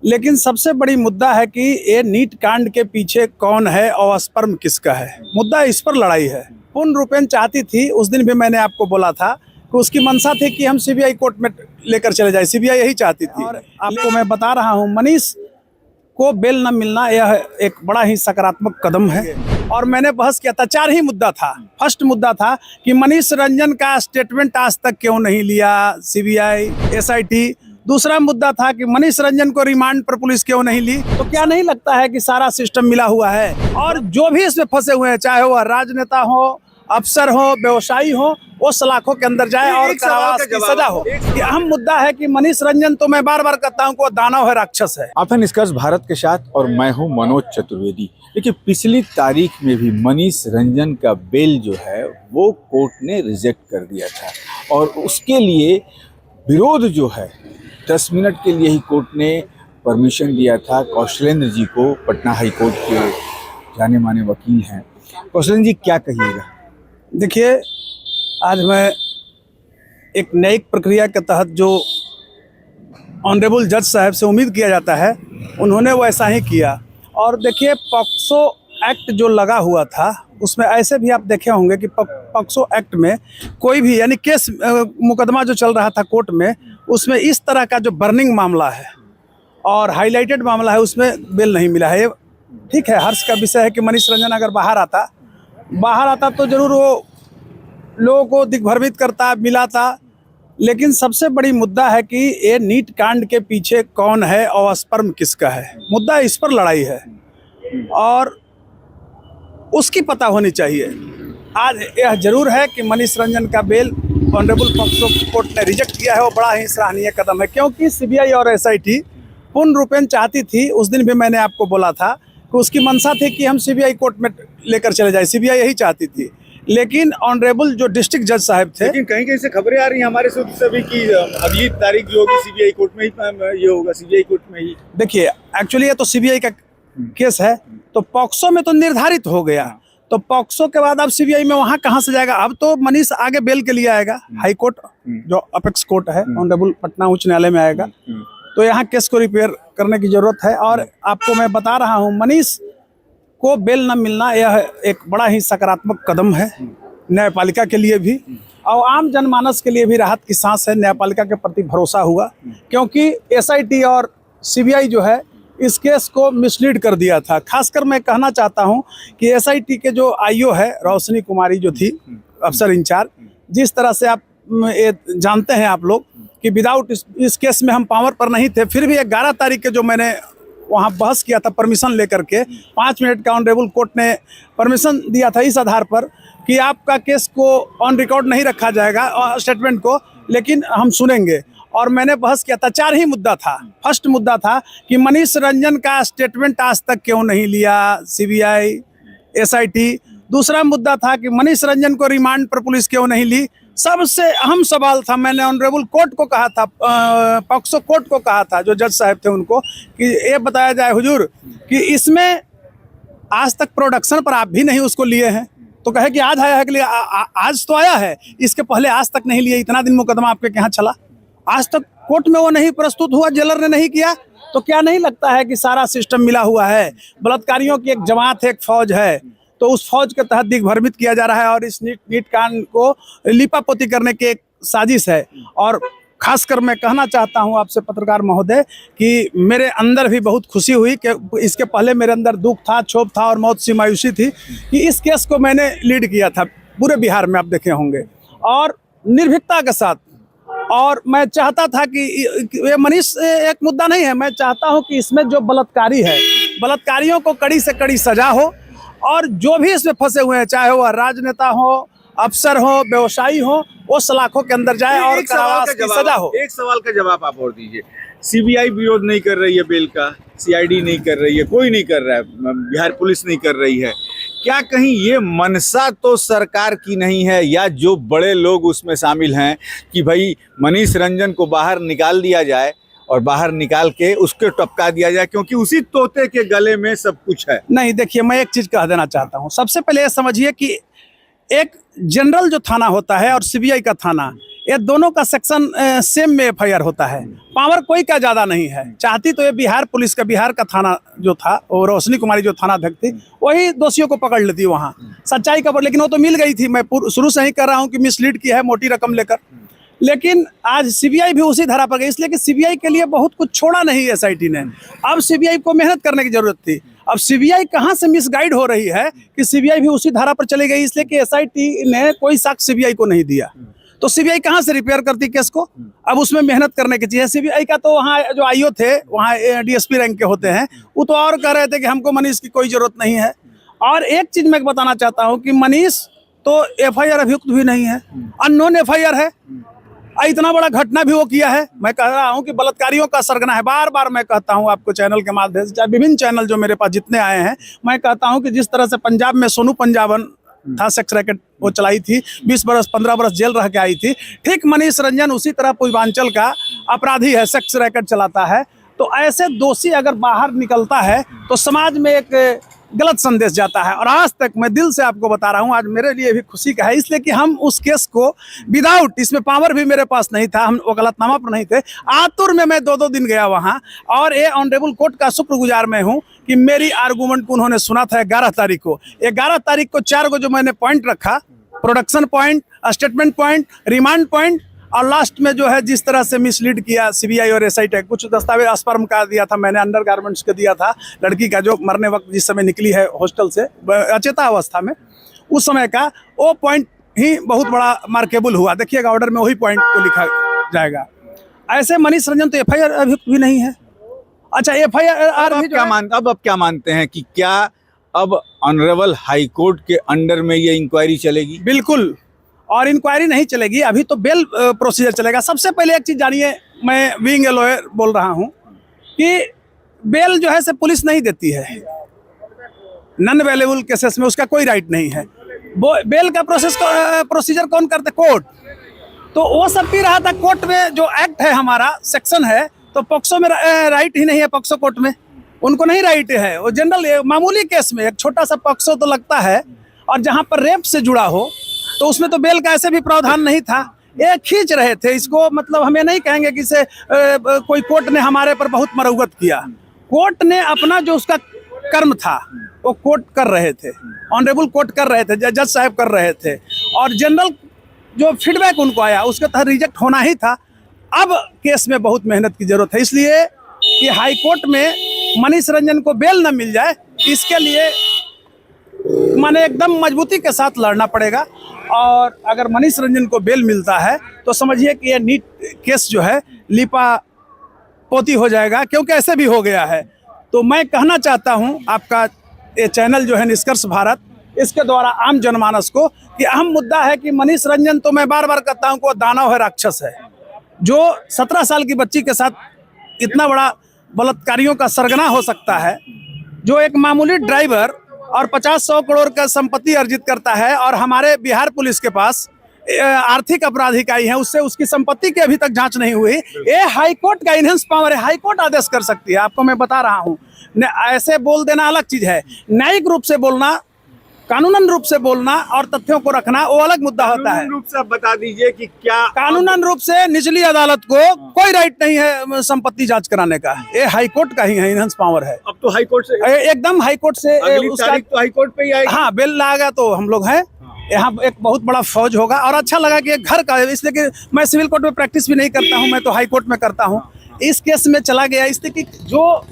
लेकिन सबसे बड़ी मुद्दा है कि ये नीट कांड के पीछे कौन है और स्पर्म किसका है। मुद्दा इस पर लड़ाई है। पूर्ण रूपेण चाहती थी, उस दिन भी मैंने आपको बोला था कि उसकी मंशा थी कि हम सीबीआई कोर्ट में लेकर चले जाए, सीबीआई यही चाहती थी। और आपको मैं बता रहा हूँ, मनीष को बेल न मिलना यह एक बड़ा ही सकारात्मक कदम है। और मैंने बहस किया था, 4 ही मुद्दा था। फर्स्ट मुद्दा था कि मनीष रंजन का स्टेटमेंट आज तक क्यों नहीं लिया सीबीआई, एसआईटी। दूसरा मुद्दा था कि मनीष रंजन को रिमांड पर पुलिस क्यों नहीं ली। तो क्या नहीं लगता है कि सारा सिस्टम मिला हुआ है और जो भी इसमें फंसे हुए हैं, चाहे वह राजनेता हो, अफसर हो, व्यवसायी हो, वो सलाखों के अंदर जाए और कारावास की सजा हो। कि अहम मुद्दा है कि मनीष रंजन, तो मैं बार बार कहता हूँ कि वो दानव है, राक्षस है। आपका निष्कर्ष भारत के साथ और मैं हूं मनोज चतुर्वेदी। देखिए, पिछली तारीख में भी मनीष रंजन का बेल जो है वो कोर्ट ने रिजेक्ट कर दिया था और उसके लिए विरोध जो है 10 मिनट के लिए ही कोर्ट ने परमिशन दिया था कौशलेंद्र जी को। पटना हाई कोर्ट के जाने माने वकील हैं। कौशलेंद्र जी, क्या कहिएगा? देखिए, आज मैं एक न्यायिक प्रक्रिया के तहत जो ऑनरेबल जज साहब से उम्मीद किया जाता है, उन्होंने वैसा ही किया। और देखिए, पॉक्सो एक्ट जो लगा हुआ था उसमें ऐसे भी आप देखे होंगे कि पॉक्सो एक्ट में कोई भी यानी केस मुकदमा जो चल रहा था कोर्ट में, उसमें इस तरह का जो बर्निंग मामला है और हाईलाइटेड मामला है, उसमें बेल नहीं मिला है। ठीक है, हर्ष का विषय है कि मनीष रंजन अगर बाहर आता तो जरूर वो लोगों को दिग्भ्रमित करता, मिलाता। लेकिन सबसे बड़ी मुद्दा है कि ये नीट कांड के पीछे कौन है और स्पर्म किसका है। मुद्दा इस पर लड़ाई है और उसकी पता होनी चाहिए। आज यह जरूर है कि मनीष रंजन का बेल ऑनरेबल पॉक्सो कोर्ट ने रिजेक्ट किया है, वो बड़ा ही सराहनीय कदम है। क्योंकि सीबीआई और एसआईटी पूर्ण रूपेण चाहती थी, उस दिन भी मैंने आपको बोला था कि उसकी मंशा थी कि हम सीबीआई कोर्ट में लेकर चले जाए, सीबीआई यही चाहती थी। लेकिन ऑनरेबल जो डिस्ट्रिक्ट जज साहब थे, लेकिन कहीं कहीं से खबरें आ रही हैं हमारे सभी की अगली तारीख जो होगी सीबीआई कोर्ट में ही ये होगा, सीबीआई कोर्ट में ही। देखिए, एक्चुअली ये तो सीबीआई का केस है, तो पॉक्सो में तो निर्धारित हो गया। तो पॉक्सो के बाद अब सीबीआई में वहां कहां से जाएगा? अब तो मनीष आगे बेल के लिए आएगा, हाई कोर्ट जो अपेक्स कोर्ट है, ऑनरेबल पटना उच्च न्यायालय में आएगा। तो यहाँ केस को रिपेयर करने की जरूरत है। और आपको मैं बता रहा हूँ, मनीष को बेल न मिलना यह एक बड़ा ही सकारात्मक कदम है, न्यायपालिका के लिए भी और आम जनमानस के लिए भी राहत की सांस है। न्यायपालिका के प्रति भरोसा हुआ, क्योंकि एसआईटी और सीबीआई जो है इस केस को मिसलीड कर दिया था। खासकर मैं कहना चाहता हूं कि एसआईटी के जो आईओ है, रोशनी कुमारी जो थी अफसर इंचार्ज, जिस तरह से आप ये जानते हैं आप लोग कि विदाउट इस केस में हम पावर पर नहीं थे, फिर भी 11 तारीख के जो मैंने वहाँ बहस किया था परमिशन लेकर के, 5 मिनट का ऑनरेबल कोर्ट ने परमिशन दिया था इस आधार पर कि आपका केस को ऑन रिकॉर्ड नहीं रखा जाएगा और स्टेटमेंट को, लेकिन हम सुनेंगे। और मैंने बहस किया था, 4 ही मुद्दा था। फर्स्ट मुद्दा था कि मनीष रंजन का स्टेटमेंट आज तक क्यों नहीं लिया सीबीआई, एसआईटी। दूसरा मुद्दा था कि मनीष रंजन को रिमांड पर पुलिस क्यों नहीं ली। सबसे अहम सवाल था, मैंने ऑनरेबल कोर्ट को कहा था, पॉक्सो कोर्ट को कहा था, जो जज साहब थे उनको, कि ये बताया जाए हुजूर कि इसमें आज तक प्रोडक्शन पर आप भी नहीं उसको लिए हैं। तो कहे कि आज आया है, कि लिए आज तो आया है, इसके पहले आज तक नहीं लिए। इतना दिन मुकदमा आपके यहाँ चला, आज तक कोर्ट में वो नहीं प्रस्तुत हुआ, जेलर ने नहीं किया। तो क्या नहीं लगता है कि सारा सिस्टम मिला हुआ है? बलात्कारियों की एक जमात है, एक फौज है, तो उस फौज के तहत दिग्भ्रमित किया जा रहा है और इस नीट कांड को लिपापोती करने की एक साजिश है। और खासकर मैं कहना चाहता हूं आपसे पत्रकार महोदय कि मेरे अंदर भी बहुत खुशी हुई कि इसके पहले मेरे अंदर दुख था, क्षोभ था और मौत सी मायूसी थी कि इस केस को मैंने लीड किया था पूरे बिहार में, आप देखे होंगे, और निर्भीकता के साथ। और मैं चाहता था कि ये मनीष एक मुद्दा नहीं है, मैं चाहता हूं कि इसमें जो बलात्कारी है, बलात्कारियों को कड़ी से कड़ी सजा हो और जो भी इसमें फंसे हुए हैं, चाहे वह राजनेता हो, अफसर हो, व्यवसायी हो, वो सलाखों के अंदर जाए और कारावास की सजा हो। एक सवाल का जवाब आप और दीजिए। सीबीआई विरोध नहीं कर रही है बेल का, सीआईडी नहीं कर रही है, कोई नहीं कर रहा है, बिहार पुलिस नहीं कर रही है। क्या कहीं ये मनसा तो सरकार की नहीं है, या जो बड़े लोग उसमें शामिल हैं कि भाई मनीष रंजन को बाहर निकाल दिया जाए और बाहर निकाल के उसके टपका दिया जाए, क्योंकि उसी तोते के गले में सब कुछ है? नहीं, देखिए, मैं एक चीज कह देना चाहता हूं। सबसे पहले ये समझिए कि एक जनरल जो थाना होता है और सीबीआई का थाना, ये दोनों का सेक्शन सेम में एफआईआर होता है। पावर कोई का ज्यादा नहीं है। चाहती तो ये बिहार पुलिस का, बिहार का थाना जो था, वो रोशनी कुमारी जो थाना अध्यक्ष थी, वही दोषियों को पकड़ लेती वहाँ सच्चाई का, लेकिन वो तो मिल गई थी। मैं शुरू से ही कर रहा हूँ कि मिसलीड की है मोटी रकम लेकर, लेकिन आज सीबीआई भी उसी धारा पर गई, इसलिए कि सीबीआई के लिए बहुत कुछ छोड़ा नहीं एसआईटी ने। अब सीबीआई को मेहनत करने की जरूरत थी। अब सीबीआई कहाँ से मिसगाइड हो रही है कि सीबीआई भी उसी धारा पर चली गई, इसलिए कि एसआईटी ने कोई साक्ष्य सीबीआई को नहीं दिया, तो सीबीआई कहाँ से रिपेयर करती केस को। अब उसमें मेहनत करने की चाहिए। सीबीआई का तो वहाँ जो आईओ थे, वहाँ डीएसपी रैंक के होते हैं, वो तो और कह रहे थे कि हमको मनीष की कोई जरूरत नहीं है। और एक चीज मैं बताना चाहता हूँ कि मनीष तो एफआईआर अभियुक्त भी नहीं है, अननोन एफआईआर है। इतना बड़ा घटना भी वो किया है। मैं कह रहा हूं कि बलात्कारियों का सरगना है। बार बार मैं कहता हूं आपको चैनल के माध्यम से, चाहे विभिन्न चैनल जो मेरे पास जितने आए हैं, मैं कहता हूं कि जिस तरह से पंजाब में सोनू पंजाबन था, सेक्स रैकेट वो चलाई थी, 20 बरस 15 बरस जेल रह के आई थी, ठीक मनीष रंजन उसी तरह पूर्वांचल का अपराधी है, सेक्स रैकेट चलाता है। तो ऐसे दोषी अगर बाहर निकलता है तो समाज में एक गलत संदेश जाता है। और आज तक मैं दिल से आपको बता रहा हूं, आज मेरे लिए भी खुशी का है, इसलिए कि हम उस केस को विदाउट, इसमें पावर भी मेरे पास नहीं था, हम वकालतनामा पर नहीं थे, आतुर में मैं 2-2 दिन गया वहां। और ये ऑनरेबल कोर्ट का शुक्रगुजार मैं हूं कि मेरी आर्गूमेंट को उन्होंने सुना था 11 तारीख को। 11 तारीख को 4 को जो मैंने पॉइंट रखा, production point, statement point, remand point, और लास्ट में जो है जिस तरह से मिसलीड किया सीबीआई और एसआईटी, कुछ दस्तावेज स्पर्म का दिया था मैंने, अंडरगारमेंट्स का दिया था, लड़की का जो मरने वक्त जिस समय निकली है हॉस्टल से अचेता अवस्था में, उस समय का वो पॉइंट ही बहुत बड़ा मार्केबल हुआ। देखिएगा ऑर्डर में वही पॉइंट को लिखा जाएगा। ऐसे मनीष रंजन तो एफआईआर अभियुक्त भी नहीं है। अच्छा, एफआईआर अब क्या मानते हैं कि क्या अब ऑनरेबल हाई कोर्ट के अंडर में ये इंक्वायरी चलेगी? बिल्कुल, और इंक्वायरी नहीं चलेगी, अभी तो बेल प्रोसीजर चलेगा। सबसे पहले एक चीज जानिए, मैं बीइंग ए लॉयर बोल रहा हूं कि बेल जो है से पुलिस नहीं देती है। नॉन अवेलेबल केसेस में उसका कोई राइट नहीं है। वो बेल का प्रोसीजर कौन करते? कोर्ट। तो वो सब भी रहा था कोर्ट में, जो एक्ट है हमारा सेक्शन है, तो पॉक्सो में राइट ही नहीं है। पॉक्सो कोर्ट में उनको नहीं राइट है। वो जनरल मामूली केस में एक छोटा सा पॉक्सो तो लगता है, और जहां पर रेप से जुड़ा हो तो उसमें तो बेल का ऐसे भी प्रावधान नहीं था। ये खींच रहे थे इसको, मतलब हमें नहीं कहेंगे कि इसे कोई कोर्ट ने हमारे पर बहुत मरौवत किया। कोर्ट ने अपना जो उसका कर्म था वो कोर्ट कर रहे थे, ऑनरेबल कोर्ट कर रहे थे, जज साहब कर रहे थे, और जनरल जो फीडबैक उनको आया उसके तहत रिजेक्ट होना ही था। अब केस में बहुत मेहनत की जरूरत है, इसलिए कि हाई कोर्ट में मनीष रंजन को बेल न मिल जाए, इसके लिए माने एकदम मजबूती के साथ लड़ना पड़ेगा। और अगर मनीष रंजन को बेल मिलता है तो समझिए कि ये नीट केस जो है लिपा पोती हो जाएगा, क्योंकि ऐसे भी हो गया है। तो मैं कहना चाहता हूं आपका ये चैनल जो है निष्कर्ष भारत, इसके द्वारा आम जनमानस को कि अहम मुद्दा है कि मनीष रंजन, तो मैं बार बार कहता हूं कि वो दानव है, राक्षस है, जो 17 साल की बच्ची के साथ इतना बड़ा बलात्कारियों का सरगना हो सकता है, जो एक मामूली ड्राइवर और 50-100 करोड़ का संपत्ति अर्जित करता है, और हमारे बिहार पुलिस के पास आर्थिक अपराध इकाई है, उससे उसकी संपत्ति की अभी तक जांच नहीं हुई। ये हाई कोर्ट का इनहेंस पावर है, हाई कोर्ट आदेश कर सकती है। आपको मैं बता रहा हूँ, ऐसे बोल देना अलग चीज है, न्यायिक रूप से बोलना, कानूनन रूप से बोलना और तथ्यों को रखना वो अलग मुद्दा होता है। कानूनन रूप से आप बता दीजिए कि क्या कानूनन रूप से निचली अदालत को कोई राइट नहीं है संपत्ति जांच कराने का, ये हाई कोर्ट का ही है, इनहेंस पावर है। अब तो हाई कोर्ट से, एकदम हाई कोर्ट से उसका तो हाई कोर्ट पे ही आएगा। हाँ, बेल लाएगा तो हम लोग हैं, यहाँ एक बहुत बड़ा फौज होगा। और अच्छा लगा कि एक घर का, इसलिए कि मैं सिविल कोर्ट में प्रैक्टिस भी नहीं करता हूँ, मैं तो हाई कोर्ट में करता हूँ। इस केस में चला गया, इसलिए कि जो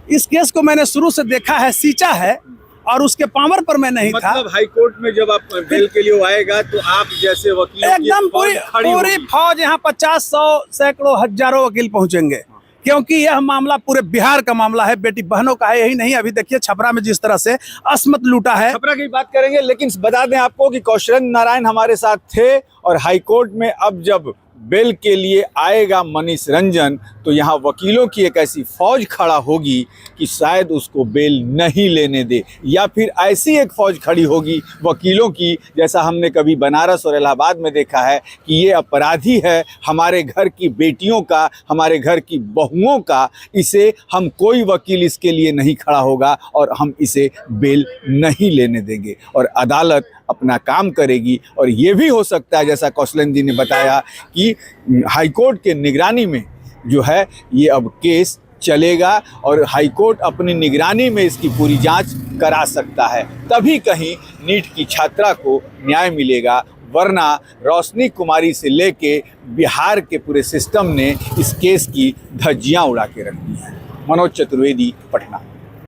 इस केस को मैंने शुरू से देखा है, सींचा है, और उसके पावर पर मैं नहीं था। मतलब हाई कोर्ट में जब आप बेल के लिए आएगा तो आप जैसे वकील एकदम पूरी फौज, यहाँ 50-100 सैकड़ों हजारों वकील पहुंचेंगे, क्योंकि यह मामला पूरे बिहार का मामला है, बेटी बहनों का है। यही नहीं, अभी देखिए छपरा में जिस तरह से अस्मत लूटा है। छपरा की बात करेंगे, लेकिन बता दें आपको कि कौशलेंद्र नारायण हमारे साथ थे, और हाई कोर्ट में अब जब बेल के लिए आएगा मनीष रंजन तो यहाँ वकीलों की एक ऐसी फौज खड़ा होगी कि शायद उसको बेल नहीं लेने दे, या फिर ऐसी एक फौज खड़ी होगी वकीलों की, जैसा हमने कभी बनारस और इलाहाबाद में देखा है कि ये अपराधी है हमारे घर की बेटियों का, हमारे घर की बहुओं का, इसे हम कोई वकील इसके लिए नहीं खड़ा होगा और हम इसे बेल नहीं लेने देंगे। और अदालत अपना काम करेगी। और ये भी हो सकता है, जैसा कौशलन जी ने बताया, कि हाईकोर्ट के निगरानी में जो है ये अब केस चलेगा और हाईकोर्ट अपनी निगरानी में इसकी पूरी जांच करा सकता है, तभी कहीं नीट की छात्रा को न्याय मिलेगा। वरना रोशनी कुमारी से लेके बिहार के पूरे सिस्टम ने इस केस की धज्जियां उड़ा के रख दी हैं। मनोज चतुर्वेदी, पटना।